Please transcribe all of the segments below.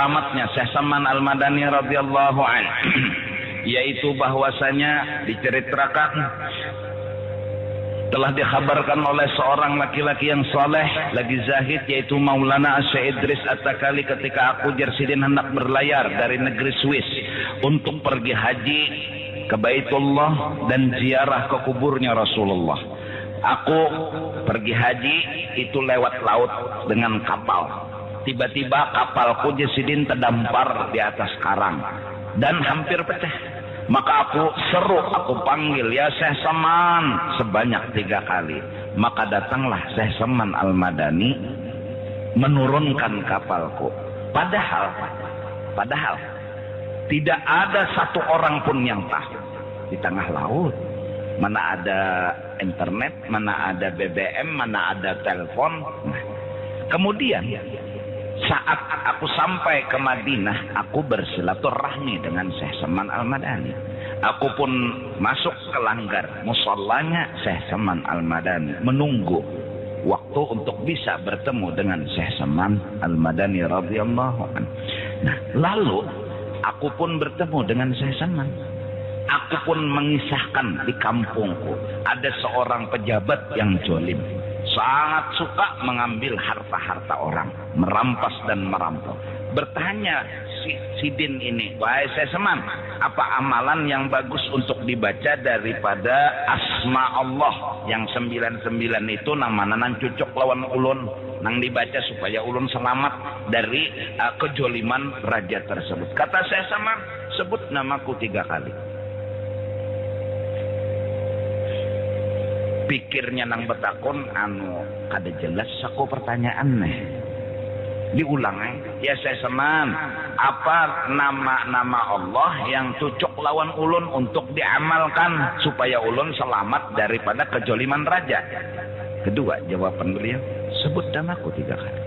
karamatnya Syekh Saman Al-Madani radhiyallahu anhu, yaitu bahwasanya diceritakan telah dikhabarkan oleh seorang laki-laki yang soleh lagi zahid, yaitu Maulana Syekh Idris At-Takali, ketika aku Jersidin hendak berlayar dari negeri Swiss untuk pergi haji ke Baitullah dan ziarah ke kuburnya Rasulullah. Aku pergi haji itu lewat laut dengan kapal. Tiba-tiba kapalku Jersidin terdampar di atas karang dan hampir pecah. Maka aku seru, aku panggil, ya Syekh Saman, sebanyak 3 kali. Maka datanglah Syekh Saman Al-Madani menurunkan kapalku. Padahal tidak ada satu orang pun yang tahu di tengah laut. Mana ada internet, mana ada BBM, mana ada telepon. Nah, kemudian saat aku sampai ke Madinah, aku bersilaturahmi dengan Syekh Saman Al-Madani. Aku pun masuk ke langgar musallanya Syekh Saman Al-Madani, menunggu waktu untuk bisa bertemu dengan Syekh Saman Al-Madani radhiyallahu anhu. Nah, lalu aku pun bertemu dengan Syekh Saman. Aku pun mengisahkan di kampungku ada seorang pejabat yang jolim, sangat suka mengambil harta-harta orang, merampas dan merampok. Bertanya si Din ini, wahai Syekh Saman, apa amalan yang bagus untuk dibaca daripada asma Allah yang 99 itu nama nan cucuk lawan ulun, nang dibaca supaya ulun selamat dari kejoliman raja tersebut. Kata Syekh Saman, sebut namaku 3 kali. Pikirnya nang betakon, kada jelas aku pertanyaan nih. Diulang ya Syekh Saman, apa nama-nama Allah yang cocok lawan ulun untuk diamalkan supaya ulun selamat daripada kejoliman raja? Kedua jawaban beliau, sebut namaku 3 kali.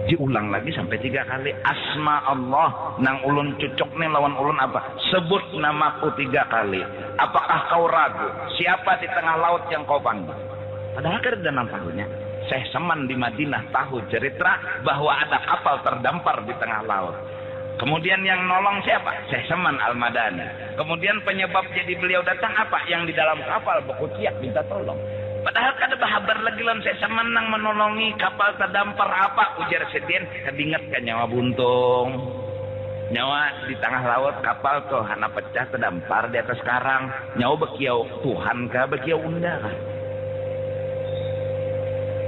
Diulang lagi sampai 3 kali. Asma Allah nang ulun cocok nih lawan ulun apa? Sebut namaku 3 kali. Apakah kau ragu siapa di tengah laut yang kau panggil? Padahal kan ada nampaknya Syekh Saman di Madinah tahu cerita bahwa ada kapal terdampar di tengah laut. Kemudian yang nolong siapa? Syekh Saman Al-Madani. Kemudian penyebab jadi beliau datang apa? Yang di dalam kapal berkuciak minta tolong. Padahal kada bahabar lagi lan Syekh Saman nang menolongi kapal terdampar apa? Ujar Sedien, kadinget kan nyawa buntung. Nyawa di tengah laut kapal tuh hana pecah terdampar di atas karang. Nyawa bekiau Tuhan kah bekiau unda kah?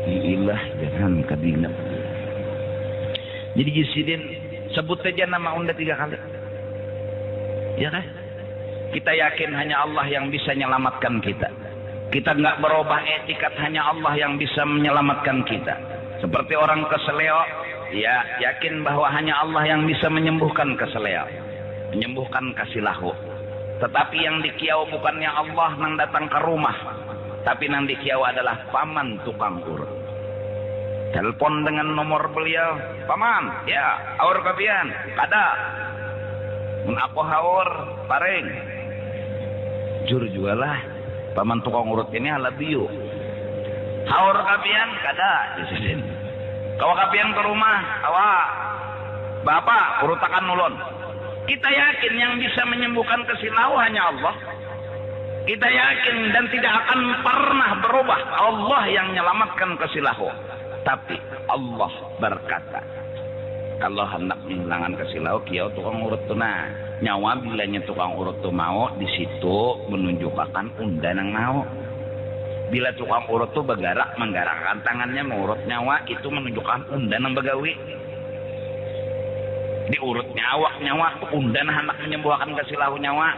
Ilah jangan kadinget. Jadi Jersidin sebut saja nama unda 3 kali. Ya kan? Kita yakin hanya Allah yang bisa menyelamatkan kita. Kita nggak berubah etikat, hanya Allah yang bisa menyelamatkan kita. Seperti orang keseleo, ya yakin bahwa hanya Allah yang bisa menyembuhkan keseleo, menyembuhkan kasilahu. Tetapi yang dikiau bukannya Allah nang datang ke rumah, tapi nang dikiau adalah paman tukang urut. Telepon dengan nomor beliau, paman, ya aur kapian, kada, mun aku haur paring, jur jualah. Paman tukang urut ini ala biu. Haur kapian kada Jersidin. Kawa kapian ke rumah, kawa bapak urutakan ulun. Kita yakin yang bisa menyembuhkan kesilau hanya Allah. Kita yakin dan tidak akan pernah berubah Allah yang menyelamatkan kesilau. Tapi Allah berkata, kalau hendak menghilangkan kesilau, kiau tukang urut tu nah. Nyawa bilanya tukang urut tu mau, di situ menunjukkan undan yang mau. Bila tukang urut tu menggerakkan tangannya mengurut nyawa, itu menunjukkan undan yang begawi. Diurut nyawa undan hendak menyembuhkan kesilau nyawa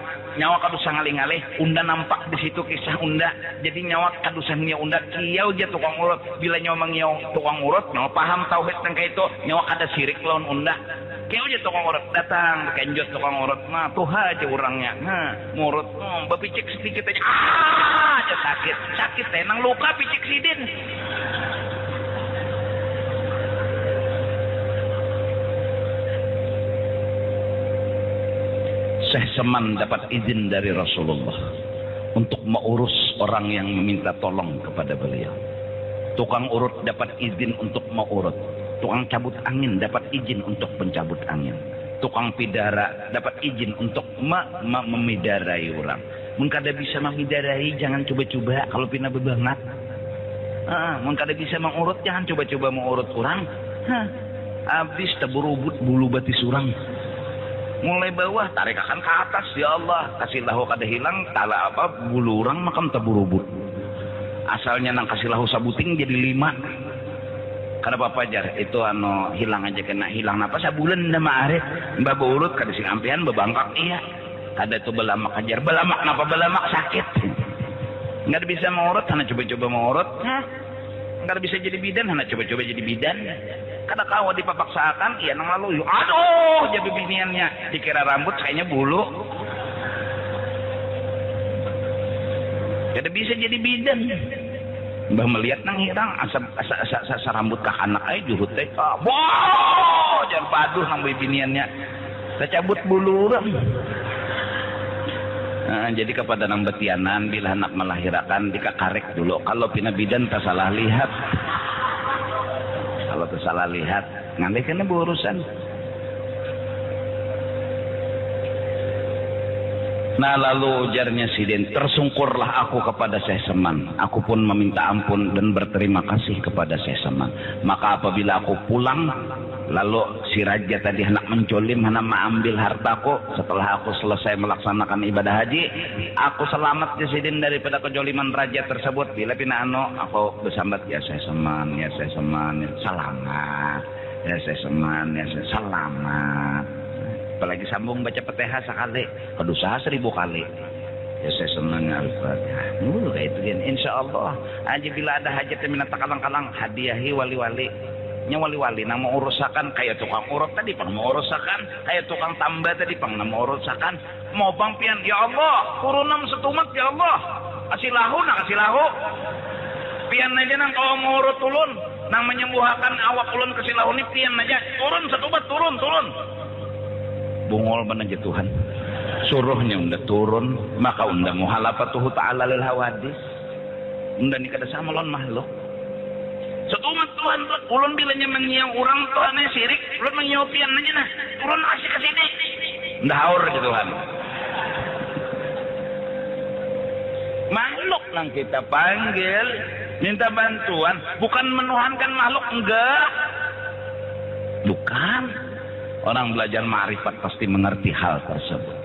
kadusa ngalih-ngalih, unda nampak di situ kisah unda. Jadi nyawa kadusa nya unda kiau aja tukang urut. Bila nyawa mengiau tukang urut, nyawa paham tauhid tentang itu, nyawa kada sirik lawan unda. Kiau aja tukang urut datang kenjot tukang urut, nah tuh aja orangnya, nah ngurut, bepicik sedikit aja, aja sakit nang luka picik sidin. Syekh Saman dapat izin dari Rasulullah untuk mengurus orang yang meminta tolong kepada beliau. Tukang urut dapat izin untuk mengurut. Tukang cabut angin dapat izin untuk mencabut angin. Tukang pidara dapat izin untuk memidarai orang. Mun kada bisa memidarai jangan coba-coba kalau pina bebangat. Mun kada bisa mengurut jangan coba-coba mengurut orang. Habis teburubut bulu batis orang. Mulai bawah tarikakan ke atas ya Allah, kasih lahu kada hilang tala apa bulu orang makam teburubut. Asalnya nang kasih lahu sabuting jadi 5. Kada apa-apa jar itu hilang aja kena hilang apa sabulan nama arit mbak urut kada sing ampian bebangkak iya kada itu belamak ajar belamak napa belamak sakit nggak bisa mengurut hana coba-coba mengurut nggak bisa jadi bidan hana coba-coba jadi bidan kada kawa dipaksakan iya nang lalu aduh jadi biniannya dikira rambut kayaknya bulu kada bisa jadi bidan. Mbah melihat nang hirang asa rambut kah anak aja juhut teh boh jangan paduh nang biniannya cabut bulu urang. Jadi kepada nang betianan bila anak melahirkan dikakarek dulu kalau pina bidan tak salah lihat kalau tak salah lihat ngantai kena berurusan. Nah lalu ujarnya Sidin, tersungkurlah aku kepada Syekh Seman. Aku pun meminta ampun dan berterima kasih kepada Syekh Seman. Maka apabila aku pulang, lalu si raja tadi hendak mencolim, hendak mengambil hartaku. Setelah aku selesai melaksanakan ibadah haji, aku selamat ya Sidin daripada kejoliman raja tersebut. Bila pina aku bersambat ya Syekh Seman, ya Syekh Seman, ya selamat, ya Syekh Seman, ya selamat. Apalagi sambung baca Fatihah sekali, kedusaha 1000 kali. Ya saya senang Al-Fatihah. Kayak itu kan. Insya Allah. Aja bila ada hajat yang minta kalang-kalang hadiahi wali-wali. Nya wali-wali nang mau urusakan kayak tukang urut tadi pang mau urusakan, kayak tukang tambah tadi pang mau urusakan. Mau bang pian ya Allah, turunam setumat ya Allah. Kasih lahu nak kasih lahu. Pian aja nang kalau mau urut tulun, nang menyembuhkan awak ulun kasih lahu ni pian aja. Turun setumat turun. Bungol menaja Tuhan suruhnya unda turun maka unda muhalafatuhu ta'ala lil hawadis unda ni kada sama lawan makhluk setumat Tuhan ulun bilanya menyiang orang Tuhan sirik ulun menyopian aja nah turun kasih ke sini unda haur ke Tuhan makhluk nang kita panggil minta bantuan bukan menuhankan makhluk enggak bukan. Orang belajar ma'rifat pasti mengerti hal tersebut.